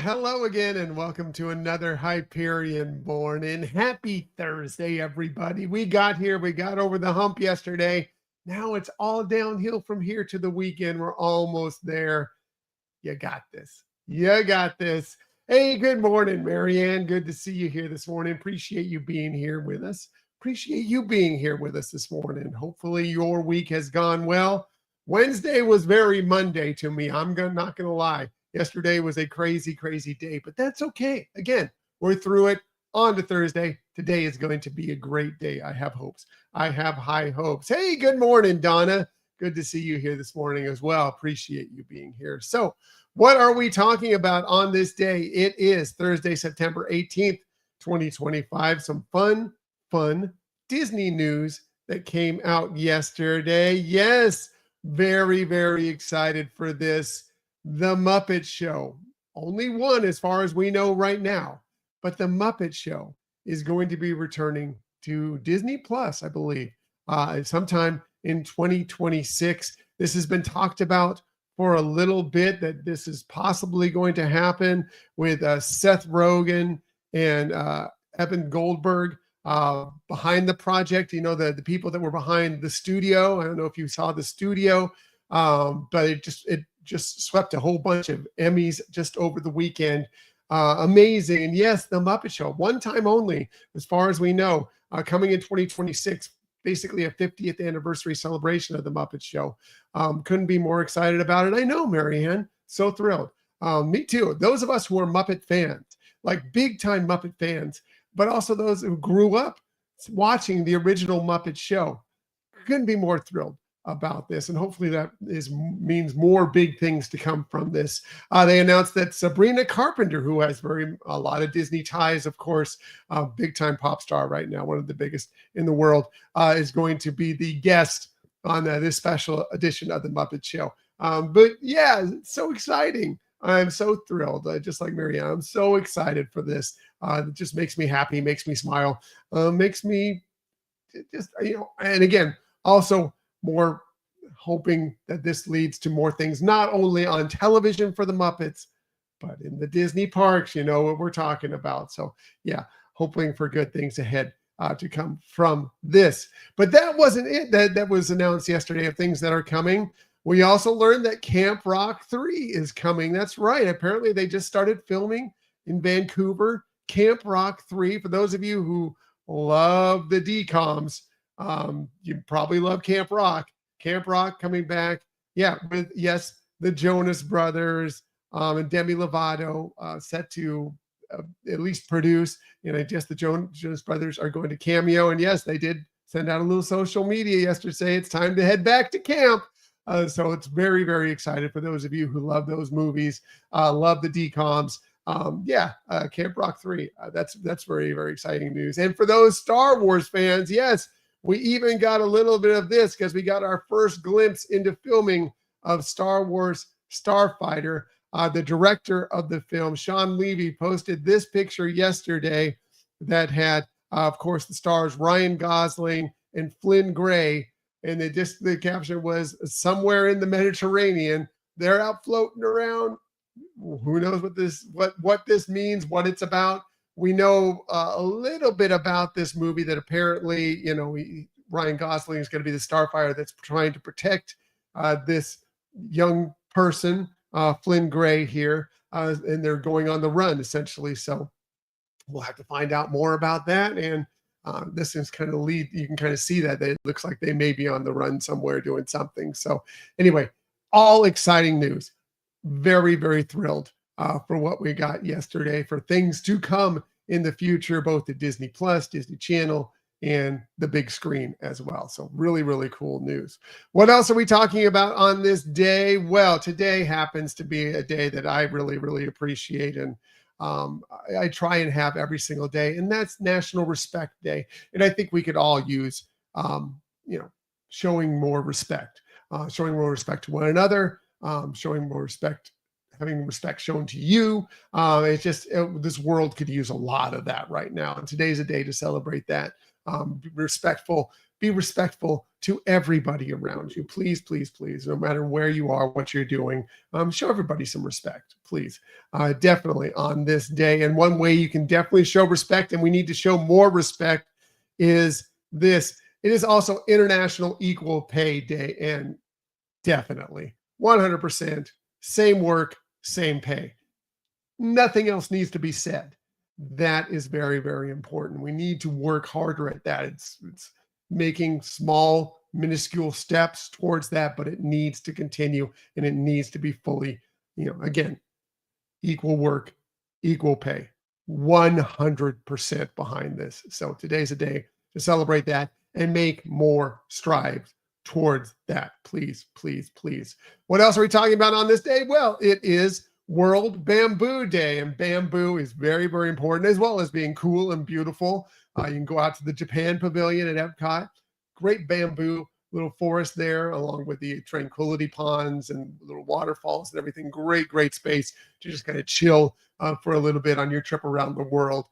hello again, and welcome to another Hyperion Morning. Happy Thursday, everybody. We got here, we got over the hump yesterday. Now it's all downhill from here to the weekend. We're almost there. You got this. You got this. Hey, good morning, Marianne. Good to see you here this morning. Appreciate you being here with us. Appreciate you being here with us this morning. Hopefully, your week has gone well. Wednesday was very Monday to me. Not going to lie. Yesterday was a crazy, crazy day, but that's okay. Again, we're through it. On to Thursday. Today is going to be a great day. I have hopes. I have high hopes. Hey, good morning, Donna. Good to see you here this morning as well. Appreciate you being here. So, what are we talking about on this day? It is Thursday, September 18th, 2025. Some fun Disney news that came out yesterday. Yes, very, very excited for this. The Muppet Show. Only one as far as we know right now, but the Muppet Show is going to be returning to Disney Plus, I believe, sometime in 2026. This has been talked about for a little bit, that this is possibly going to happen with Seth Rogen and Evan Goldberg behind the project. You know, the people that were behind the studio. I don't know if you saw the studio, but it just swept a whole bunch of Emmys just over the weekend. Amazing. And yes, the Muppet Show, one time only, as far as we know, coming in 2026, basically a 50th anniversary celebration of the Muppet Show. Couldn't be more excited about it. I know, Marianne, so thrilled. Me too. Those of us who are Muppet fans, like big time Muppet fans, but also those who grew up watching the original Muppet Show, couldn't be more thrilled about this, and hopefully that means more big things to come from this. They announced that Sabrina Carpenter, who has a lot of Disney ties, of course, big time pop star right now, one of the biggest in the world, is going to be the guest on this special edition of the Muppet Show. But yeah, it's so exciting. I'm so thrilled, just like Marianne. I'm so excited for this. It just makes me happy, makes me smile, makes me just, and again, also more hoping that this leads to more things, not only on television for the Muppets, but in the Disney parks. You know what we're talking about. So yeah, hoping for good things ahead to come from this. But that wasn't it. That was announced yesterday of things that are coming. We also learned that Camp Rock 3 is coming. That's right. Apparently they just started filming in Vancouver. Camp Rock 3, for those of you who love the DComs, you probably love Camp Rock. Camp Rock coming back. Yeah, with, yes, the Jonas Brothers and Demi Lovato set to at least produce. And I guess the Jonas Brothers are going to cameo. And yes, they did send out a little social media yesterday. Say it's time to head back to camp. So it's very, very excited for those of you who love those movies, love the DComs. Camp Rock 3. That's very, very exciting news. And for those Star Wars fans, yes, we even got a little bit of this because we got our first glimpse into filming of Star Wars Starfighter. The director of the film, Sean Levy, posted this picture yesterday that had, of course, the stars Ryan Gosling and Flynn Gray. And the caption was somewhere in the Mediterranean. They're out floating around. Who knows what this means, what it's about. We know a little bit about this movie, that apparently, Ryan Gosling is going to be the starfighter that's trying to protect this young person, Flynn Gray here, and they're going on the run, essentially. So we'll have to find out more about that. And this is kind of you can kind of see that it looks like they may be on the run somewhere doing something. So anyway, all exciting news. Very, very thrilled for what we got yesterday, for things to come in the future, both at Disney Plus, Disney Channel, and the big screen as well. So really, really cool news. What else are we talking about on this day? Well, today happens to be a day that I really, really appreciate, and I try and have every single day, and that's National Respect Day. And I think we could all use, showing more respect to one another, showing more respect, having respect shown to you. This world could use a lot of that right now. And today's a day to celebrate that. Be respectful, Be respectful to everybody around you. Please, please, please, no matter where you are, what you're doing, show everybody some respect, please. Definitely on this day. And one way you can definitely show respect, and we need to show more respect, is this. It is also International Equal Pay Day. And definitely 100% same work, same pay. Nothing else needs to be said. That is very, very important. We need to work harder at that. It's making small, minuscule steps towards that, but it needs to continue and it needs to be fully, again, equal work, equal pay. 100% behind this. So today's a day to celebrate that and make more strides towards that. Please, please, please. What else are we talking about on this day? Well, it is World Bamboo Day, and bamboo is very, very important, as well as being cool and beautiful. You can go out to the Japan Pavilion at Epcot. Great bamboo little forest there, along with the tranquility ponds and little waterfalls and everything. Great, great space to just kind of chill for a little bit on your trip around the world.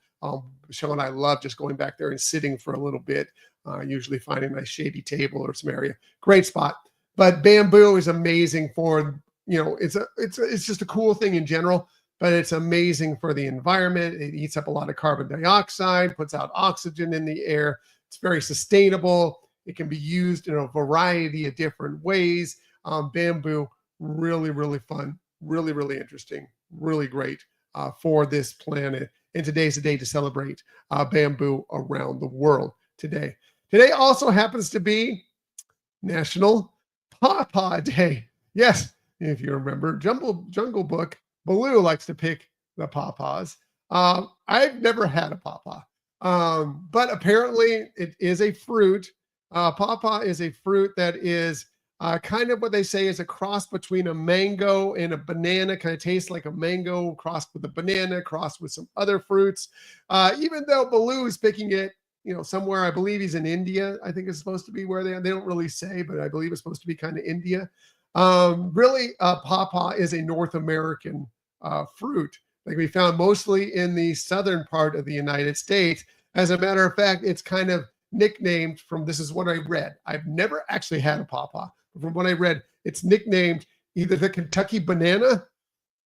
Sean and I love just going back there and sitting for a little bit, usually finding a nice shady table or some area. Great spot. But bamboo is amazing for, it's just a cool thing in general, but it's amazing for the environment. It eats up a lot of carbon dioxide, puts out oxygen in the air. It's very sustainable. It can be used in a variety of different ways. Bamboo, really, really fun, really, really interesting, really great for this planet. And today's a day to celebrate bamboo around the world today. Today also happens to be National Pawpaw Day. Yes, if you remember, Jungle Book, Baloo likes to pick the pawpaws. I've never had a pawpaw, but apparently it is a fruit. Pawpaw is a fruit that is kind of what they say is a cross between a mango and a banana. Kind of tastes like a mango crossed with a banana, crossed with some other fruits. Even though Baloo is picking it, somewhere, I believe he's in India. I think it's supposed to be where they don't really say, but I believe it's supposed to be kind of India. Really, pawpaw is a North American fruit. Like we found mostly in the southern part of the United States. As a matter of fact, it's kind of nicknamed from, this is what I read. I've never actually had a pawpaw, but from what I read, it's nicknamed either the Kentucky banana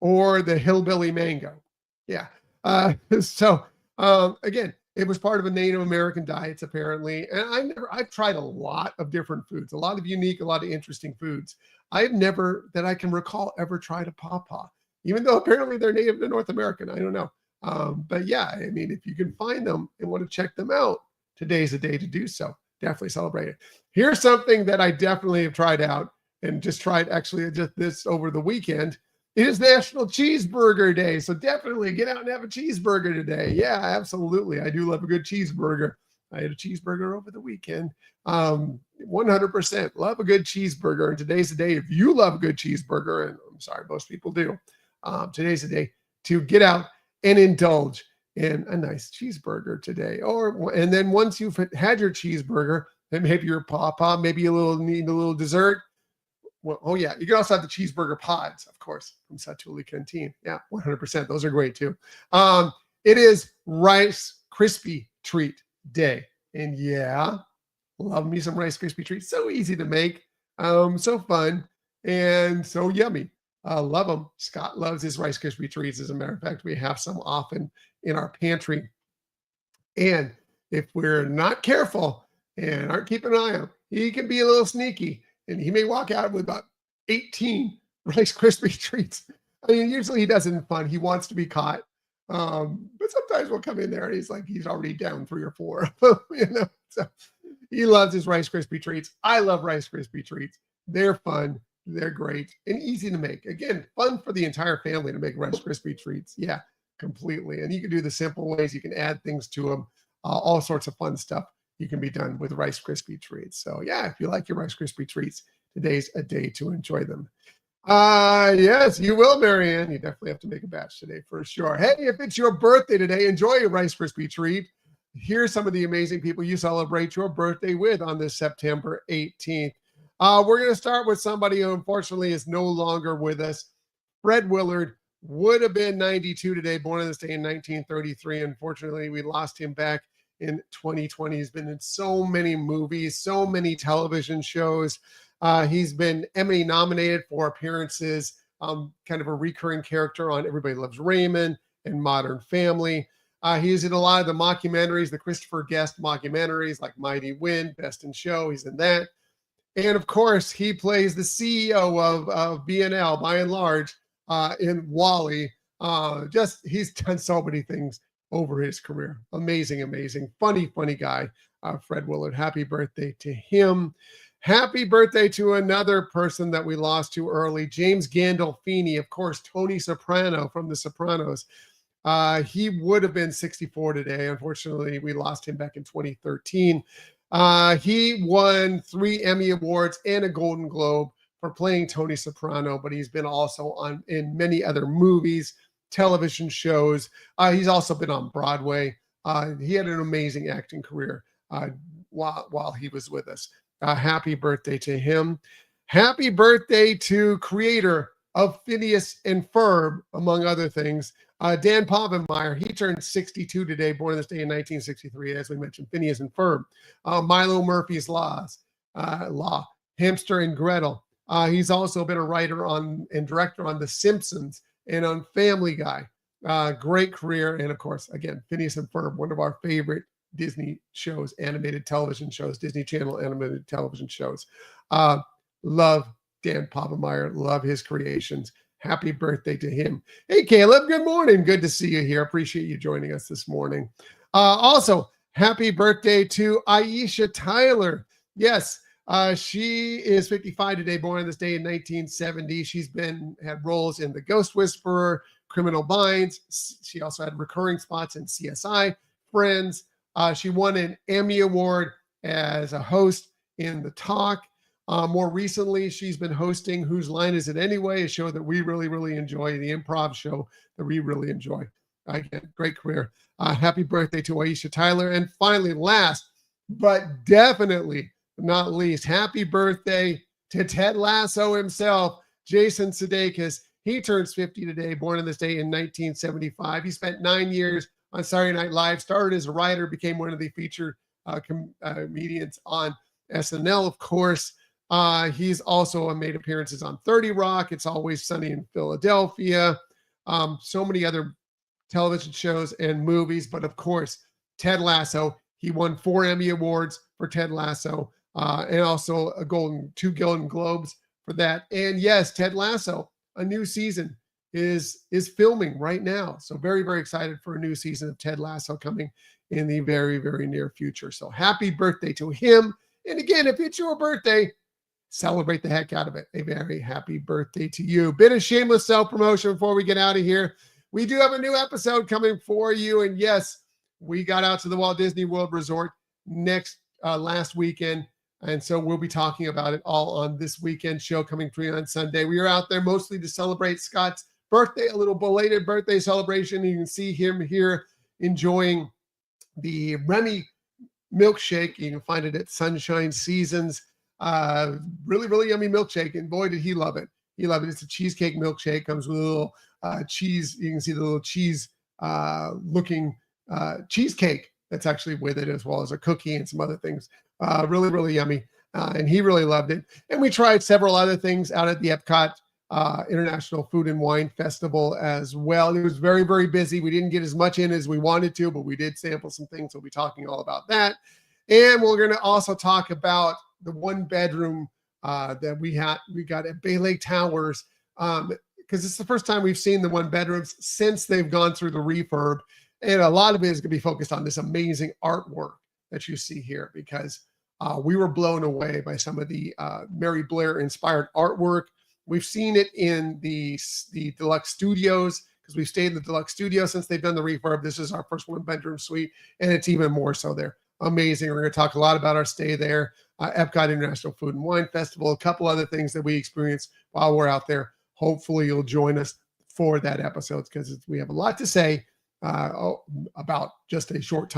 or the hillbilly mango. Yeah. Again, it was part of a Native American diets apparently. And I've tried a lot of different foods, a lot of unique, a lot of interesting foods. I've never, that I can recall, ever tried a pawpaw, even though apparently they're native to North American. I don't know. But yeah, I mean, if you can find them and want to check them out, today's the day to do so. Definitely celebrate it. Here's something that I definitely have tried out and just tried actually just this over the weekend. It is National Cheeseburger Day. So definitely get out and have a cheeseburger today. Yeah, absolutely. I do love a good cheeseburger. I had a cheeseburger over the weekend. 100% love a good cheeseburger. And today's the day, if you love a good cheeseburger, and I'm sorry, most people do, today's the day to get out and indulge in a nice cheeseburger today. And then once you've had your cheeseburger, then maybe your pawpaw, maybe need a little dessert. Well, oh yeah, you can also have the cheeseburger pods, of course, from Satuli Canteen. Yeah, 100%. Those are great too. It is Rice Krispie Treat Day. And yeah, love me some Rice Krispie Treats. So easy to make, so fun, and so yummy. Love them. Scott loves his Rice Krispie Treats. As a matter of fact, we have some often in our pantry. And if we're not careful and aren't keeping an eye on him, he can be a little sneaky. And he may walk out with about 18 Rice Krispie Treats. I mean, usually he does it in fun. He wants to be caught. But sometimes we'll come in there and he's already down 3 or 4. So he loves his Rice Krispie Treats. I love Rice Krispie Treats. They're fun. They're great and easy to make. Again, fun for the entire family to make Rice Krispie Treats. Yeah, completely. And you can do the simple ways. You can add things to them. All sorts of fun stuff you can be done with Rice Krispie Treats. So yeah, if you like your Rice Krispie Treats, today's a day to enjoy them. Yes, you will, Marianne. You definitely have to make a batch today for sure. Hey, if it's your birthday today, enjoy your Rice Krispie Treat. Here's some of the amazing people you celebrate your birthday with on this September 18th. We're going to start with somebody who unfortunately is no longer with us. Fred Willard would have been 92 today, born on this day in 1933. Unfortunately, we lost him back in 2020. He's been in so many movies, so many television shows. He's been Emmy nominated for appearances, kind of a recurring character on Everybody Loves Raymond and Modern Family. He's in a lot of the mockumentaries, the Christopher Guest mockumentaries like Mighty Wind, Best in Show. He's in that. And of course, he plays the CEO of BNL by and large in Wally. He's done so many things over his career. Amazing, amazing, funny guy, Fred Willard. Happy birthday to him. Happy birthday to another person that we lost too early, James Gandolfini, of course, Tony Soprano from The Sopranos. He would have been 64 today. Unfortunately, we lost him back in 2013. He won 3 Emmy Awards and a Golden Globe for playing Tony Soprano, but he's been also in many other movies, television shows. He's also been on Broadway. He had an amazing acting career while he was with us. Happy birthday to him. Happy birthday to creator of Phineas and Ferb, among other things, Dan Povenmire. He turned 62 today, born this day in 1963, as we mentioned, Phineas and Ferb. Milo Murphy's Law, Hamster and Gretel. He's also been a writer and director on The Simpsons and on Family Guy. Great career. And of course, again, Phineas and Ferb, one of our favorite Disney shows, animated television shows, Disney Channel animated television shows. Love Dan Povenmire, love his creations. Happy birthday to him. Hey, Caleb, good morning. Good to see you here. Appreciate you joining us this morning. Also, happy birthday to Aisha Tyler. Yes, she is 55 today, born on this day in 1970. She's had roles in The Ghost Whisperer, Criminal Minds. She also had recurring spots in CSI, Friends. She won an Emmy Award as a host in The Talk. More recently, she's been hosting Whose Line Is It Anyway, a show that we really enjoy, the improv show that we really enjoy. Again, great career. Happy birthday to Aisha Tyler. And finally, last but definitely not least, happy birthday to Ted Lasso himself, Jason Sudeikis. He turns 50 today, born on this day in 1975. He spent 9 years on Saturday Night Live, started as a writer, became one of the featured comedians on SNL, of course. He's also made appearances on 30 Rock, It's Always Sunny in Philadelphia, so many other television shows and movies. But of course, Ted Lasso, he won 4 Emmy Awards for Ted Lasso, and also 2 Golden Globes for that. And yes, Ted Lasso, a new season is filming right now. So very excited for a new season of Ted Lasso coming in the very near future. So happy birthday to him. And again, if it's your birthday, celebrate the heck out of it. A very happy birthday to you. Bit of shameless self-promotion before we get out of here. We do have a new episode coming for you. And yes, we got out to the Walt Disney World Resort last weekend. And so we'll be talking about it all on this weekend show coming for you on Sunday. We are out there mostly to celebrate Scott's birthday, a little belated birthday celebration. You can see him here enjoying the Remy milkshake. You can find it at Sunshine Seasons. Really yummy milkshake, and boy did he love it. It's a cheesecake milkshake, comes with a little cheese. You can see the little cheese looking cheesecake that's actually with it, as well as a cookie and some other things. Really yummy, and he really loved it. And we tried several other things out at the Epcot International Food and Wine Festival as well. It was very busy. We didn't get as much in as we wanted to, but we did sample some things. We'll be talking all about that. And we're going to also talk about the 1-bedroom that we got at Bay Lake Towers, because it's the first time we've seen the 1-bedrooms since they've gone through the refurb. And a lot of it is going to be focused on this amazing artwork that you see here, because we were blown away by some of the Mary Blair inspired artwork. We've seen it in the deluxe studios, because we've stayed in the deluxe studio since they've done the refurb. This is our first 1-bedroom suite, and it's even more so there. Amazing. We're going to talk a lot about our stay there, Epcot International Food and Wine Festival, a couple other things that we experienced while we're out there. Hopefully you'll join us for that episode, because we have a lot to say about just a short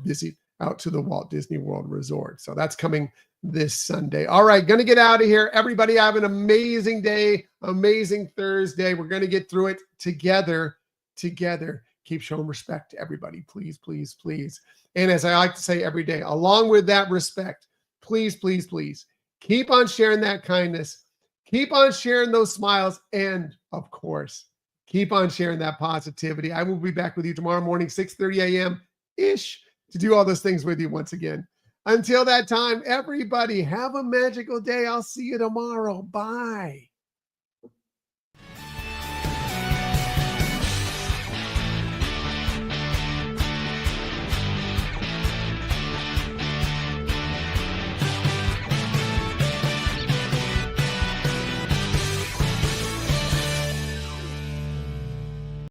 visit out to the Walt Disney World Resort. So that's coming this Sunday. All right, going to get out of here. Everybody have an amazing day, amazing Thursday. We're going to get through it together. keep showing respect to everybody. Please, please, please. And as I like to say every day, along with that respect, please, please, please keep on sharing that kindness. Keep on sharing those smiles. And of course, keep on sharing that positivity. I will be back with you tomorrow morning, 6:30 a.m. ish, to do all those things with you once again. Until that time, everybody, have a magical day. I'll see you tomorrow. Bye.